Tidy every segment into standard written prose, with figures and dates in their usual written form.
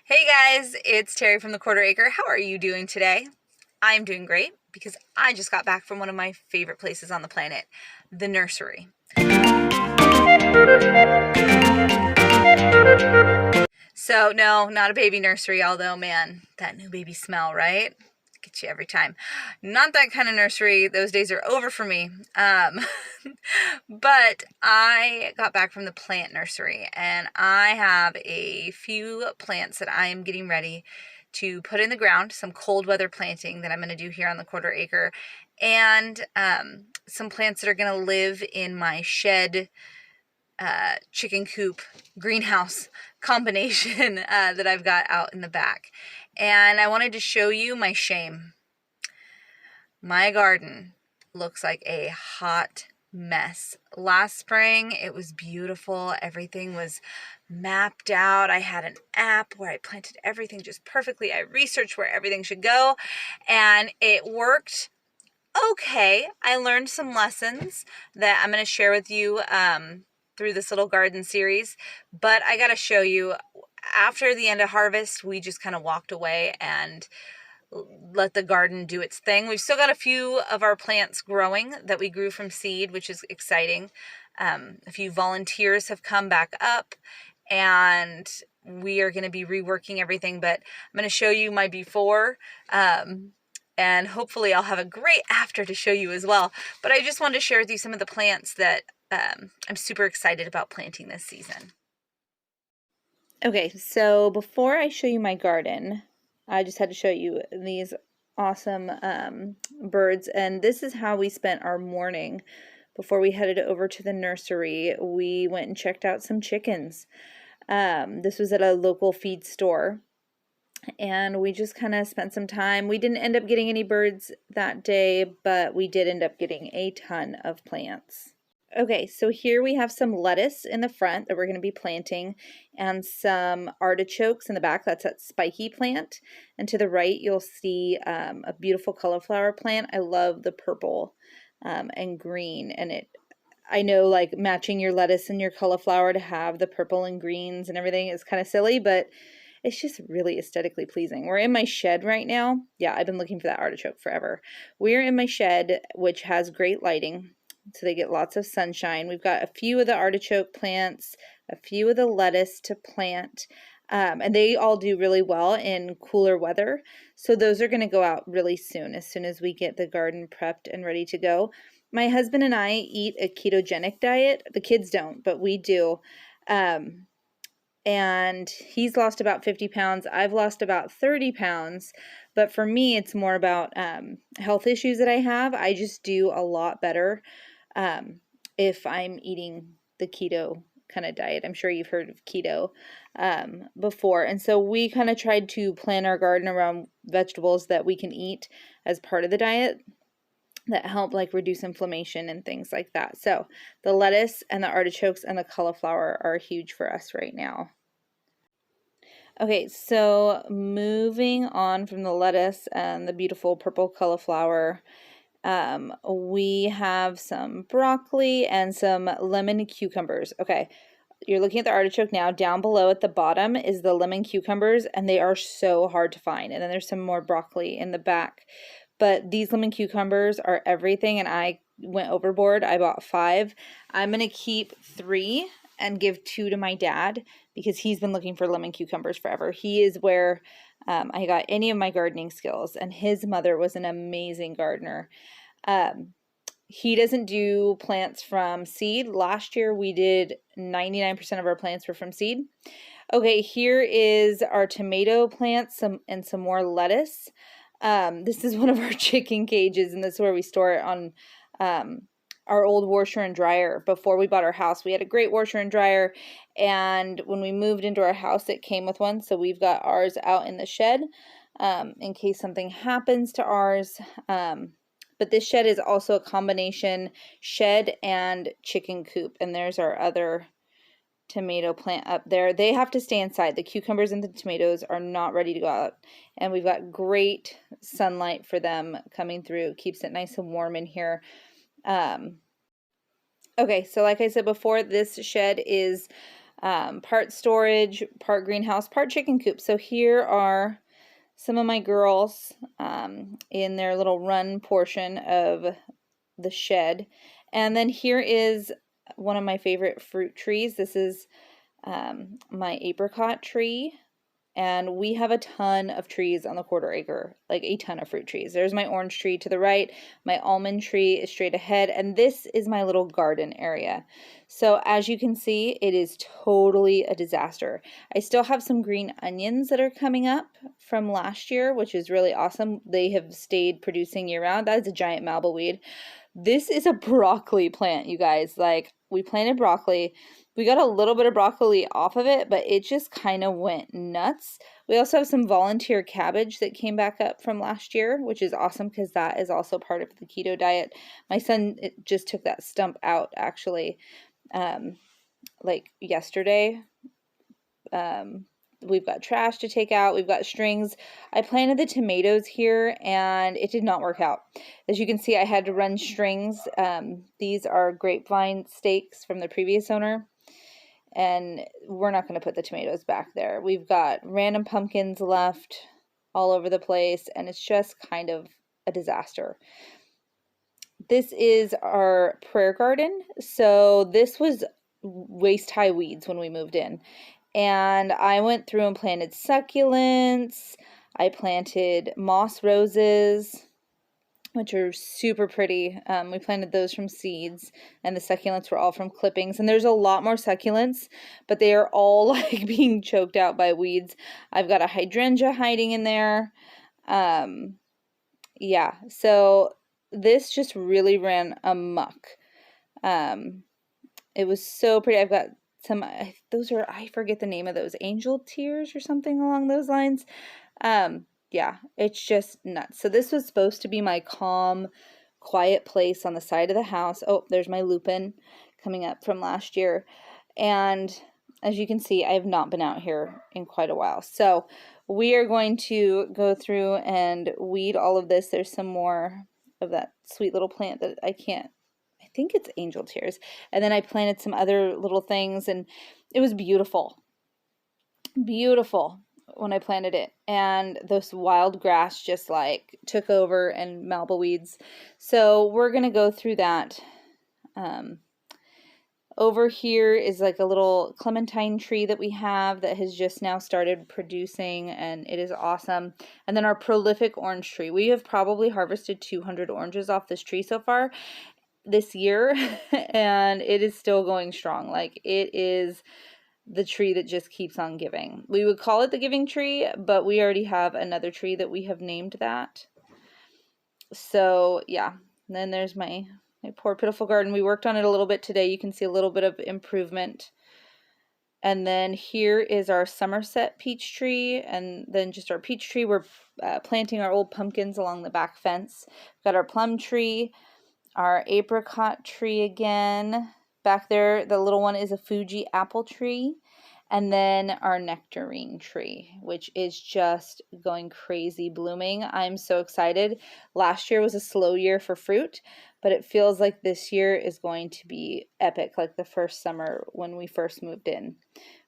Hey guys, it's Terry from the Quarter Acre. How are you doing today? I'm doing great because I just got back from one of my favorite places on the planet, the nursery. So, no, not a baby nursery, although, man, that new baby smell, right? Gets you every time. Not that kind of nursery. Those days are over for me. But I got back from the plant nursery, and I have a few plants that I am getting ready to put in the ground, some cold weather planting that I'm going to do here on the Quarter Acre, and some plants that are going to live in my shed, chicken coop, greenhouse combination that I've got out in the back. And I wanted to show you my shame. My garden looks like a hot mess. Last spring, it was beautiful. Everything was mapped out. I had an app where I planted everything just perfectly. I researched where everything should go, and it worked okay. I learned some lessons that I'm going to share with you through this little garden series, but I got to show you, after the end of harvest, we just kind of walked away and let the garden do its thing. We've still got a few of our plants growing that we grew from seed, which is exciting. A few volunteers have come back up, and we are going to be reworking everything, but I'm going to show you my before, and hopefully I'll have a great after to show you as well. But I just wanted to share with you some of the plants that I'm super excited about planting this season. Okay, so before I show you my garden, I just had to show you these awesome birds, and this is how we spent our morning before we headed over to the nursery. We went and checked out some chickens. This was at a local feed store, and we just kind of spent some time. We didn't end up getting any birds that day, but we did end up getting a ton of plants. Okay, so here we have some lettuce in the front that we're going to be planting, and some artichokes in the back. That's that spiky plant. And to the right, you'll see a beautiful cauliflower plant. I love the purple and green, and I know, like, matching your lettuce and your cauliflower to have the purple and greens and everything is kind of silly, but it's just really aesthetically pleasing. We're in my shed right now. Yeah, I've been looking for that artichoke forever. We're in my shed, which has great lighting, so they get lots of sunshine. We've got a few of the artichoke plants, a few of the lettuce to plant, and they all do really well in cooler weather. So those are going to go out really soon as we get the garden prepped and ready to go. My husband and I eat a ketogenic diet. The kids don't, but we do. And he's lost about 50 pounds. I've lost about 30 pounds. But for me, it's more about health issues that I have. I just do a lot better if I'm eating the keto kind of diet. I'm sure you've heard of keto before. And so we kind of tried to plan our garden around vegetables that we can eat as part of the diet that help, like, reduce inflammation and things like that. So the lettuce and the artichokes and the cauliflower are huge for us right now. Okay, so moving on from the lettuce and the beautiful purple cauliflower, we have some broccoli and some lemon cucumbers. Okay, you're looking at the artichoke now. Down below at the bottom is the lemon cucumbers, and they are so hard to find. And then there's some more broccoli in the back. But these lemon cucumbers are everything, and I went overboard. I bought 5. I'm going to keep 3 and give 2 to my dad because he's been looking for lemon cucumbers forever. He is where I got any of my gardening skills, and his mother was an amazing gardener. He doesn't do plants from seed. Last year we did 99% of our plants were from seed. Okay, here is our tomato plants and some more lettuce. This is one of our chicken cages, and this is where we store it on our old washer and dryer. Before we bought our house, we had a great washer and dryer, and when we moved into our house, it came with one, so we've got ours out in the shed in case something happens to ours. But this shed is also a combination shed and chicken coop, and there's our other tomato plant up there. They have to stay inside. The cucumbers and the tomatoes are not ready to go out, and we've got great sunlight for them coming through. Keeps it nice and warm in here. Okay, so like I said before, this shed is part storage, part greenhouse, part chicken coop. So here are some of my girls in their little run portion of the shed. And then here is one of my favorite fruit trees. This is my apricot tree. And we have a ton of trees on the quarter acre, like a ton of fruit trees. There's my orange tree to the right. My almond tree is straight ahead. And this is my little garden area. So as you can see, it is totally a disaster. I still have some green onions that are coming up from last year, which is really awesome. They have stayed producing year round. That is a giant marbleweed. This is a broccoli plant, you guys. Like, we planted broccoli. We got a little bit of broccoli off of it, but it just kind of went nuts. We also have some volunteer cabbage that came back up from last year, which is awesome because that is also part of the keto diet. My son just took that stump out, actually, like yesterday. We've got trash to take out. We've got strings. I planted the tomatoes here and it did not work out. As you can see, I had to run strings. These are grapevine stakes from the previous owner, and we're not going to put the tomatoes back there. We've got random pumpkins left all over the place, and it's just kind of a disaster. This is our prayer garden. So this was waist-high weeds when we moved in. And I went through and planted succulents. I planted moss roses, which are super pretty. We planted those from seeds, and the succulents were all from clippings. And there's a lot more succulents, but they are all like being choked out by weeds. I've got a hydrangea hiding in there. Yeah, so this just really ran amok. It was so pretty. I've got some, those are, I forget the name of those, angel tears or something along those lines. Yeah, it's just nuts. So this was supposed to be my calm, quiet place on the side of the house. Oh, there's my lupin coming up from last year. And as you can see, I have not been out here in quite a while. So we are going to go through and weed all of this. There's some more of that sweet little plant that I think it's angel tears. And then I planted some other little things, and it was beautiful. Beautiful when I planted it. And this wild grass just like took over, and marbleweeds. So we're going to go through that. Over here is like a little clementine tree that we have that has just now started producing, and it is awesome. And then our prolific orange tree. We have probably harvested 200 oranges off this tree so far this year, and it is still going strong. Like, it is the tree that just keeps on giving. We would call it the giving tree, but we already have another tree that we have named that. So yeah, and then there's my poor pitiful garden. We worked on it a little bit today. You can see a little bit of improvement. And then here is our Somerset peach tree, and then just our peach tree. We're planting our old pumpkins along the back fence. We've got our plum tree, our apricot tree again. Back there, the little one is a Fuji apple tree. And then our nectarine tree, which is just going crazy blooming. I'm so excited. Last year was a slow year for fruit, but it feels like this year is going to be epic, like the first summer when we first moved in.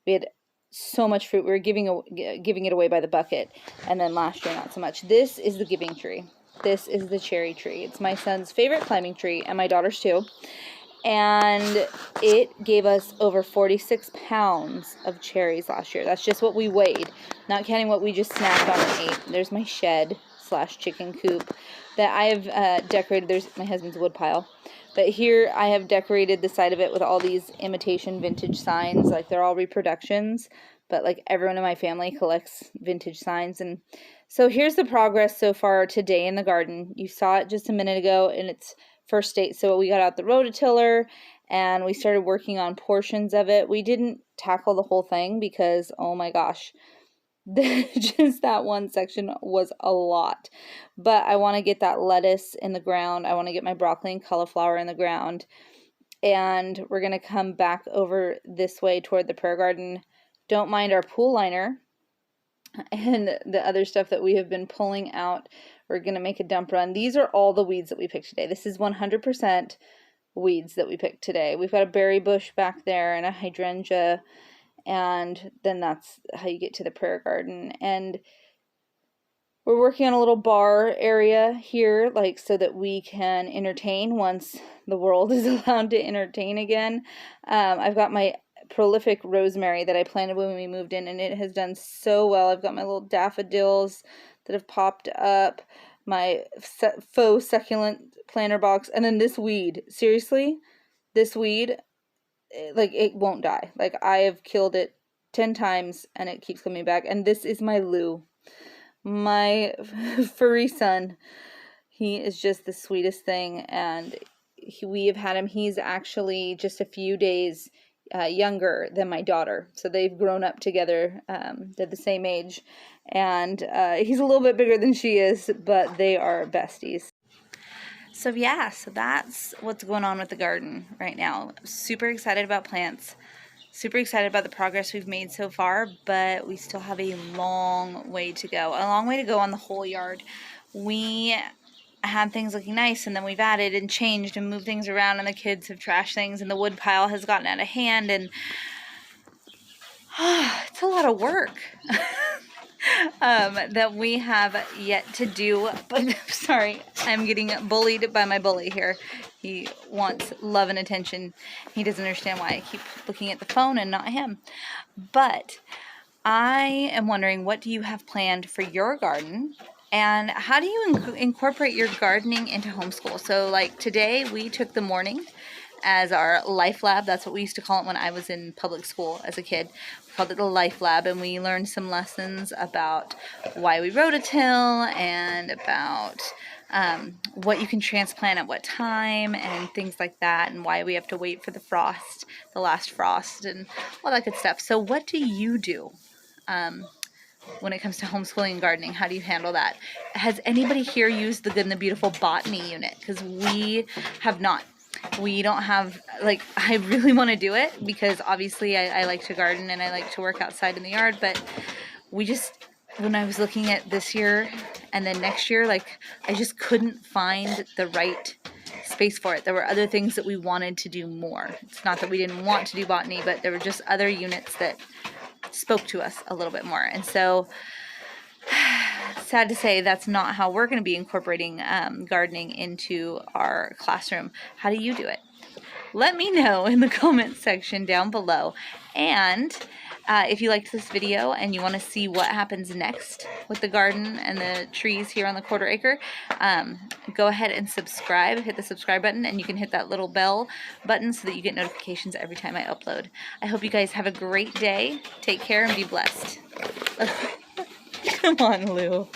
We had so much fruit. We were giving it away by the bucket, and then last year not so much. This is the giving tree. This is the cherry tree. It's my son's favorite climbing tree, and my daughter's too. And it gave us over 46 pounds of cherries last year. That's just what we weighed, not counting what we just snacked on and ate. There's my shed / chicken coop that I've decorated. There's my husband's wood pile. But here I have decorated the side of it with all these imitation vintage signs. Like, they're all reproductions, but like everyone in my family collects vintage signs. And so here's the progress so far today in the garden. You saw it just a minute ago in its first state. So we got out the rototiller and we started working on portions of it. We didn't tackle the whole thing because, oh my gosh, just that one section was a lot. But I want to get that lettuce in the ground. I want to get my broccoli and cauliflower in the ground. And we're going to come back over this way toward the prayer garden. Don't mind our pool liner and the other stuff that we have been pulling out. We're going to make a dump run. These are all the weeds that we picked today. This is 100% weeds that we picked today. We've got a berry bush back there and a hydrangea and then that's how you get to the prayer garden. And we're working on a little bar area here, like so that we can entertain once the world is allowed to entertain again. I've got my prolific rosemary that I planted when we moved in, and it has done so well. I've got my little daffodils that have popped up, my faux succulent planter box, and then this weed. Seriously, this weed, like, it won't die. Like, I have killed it 10 times and it keeps coming back. And this is my Lou, my furry son. He is just the sweetest thing, and we have had him. He's actually just a few days younger than my daughter, so they've grown up together. They're the same age, and he's a little bit bigger than she is, but they are besties. So yeah, so that's what's going on with the garden right now. Super excited about plants. Super excited about the progress we've made so far, but we still have a long way to go. A long way to go on the whole yard. We had things looking nice, and then we've added and changed and moved things around, and the kids have trashed things, and the wood pile has gotten out of hand, and it's a lot of work that we have yet to do. But sorry, I'm getting bullied by my bully here. He wants love and attention. He doesn't understand why I keep looking at the phone and not him. But I am wondering, what do you have planned for your garden? And how do you incorporate your gardening into homeschool? So like today we took the morning as our life lab. That's what we used to call it when I was in public school as a kid. We called it the life lab, and we learned some lessons about why we rototill and about what you can transplant at what time and things like that, and why we have to wait for the frost, the last frost, and all that good stuff. So what do you do when it comes to homeschooling and gardening? How do you handle that? Has anybody here used the Good and the Beautiful botany unit? Because we have not. We don't have, like, I really want to do it because obviously I like to garden and I like to work outside in the yard, but we just, when I was looking at this year and then next year, like, I just couldn't find the right space for it. There were other things that we wanted to do more. It's not that we didn't want to do botany, but there were just other units that spoke to us a little bit more. And so sad to say that's not how we're going to be incorporating gardening into our classroom. How do you do it? Let me know in the comments section down below. And if you liked this video and you want to see what happens next with the garden and the trees here on the quarter acre, go ahead and subscribe. Hit the subscribe button, and you can hit that little bell button so that you get notifications every time I upload. I hope you guys have a great day. Take care and be blessed. Come on, Lou.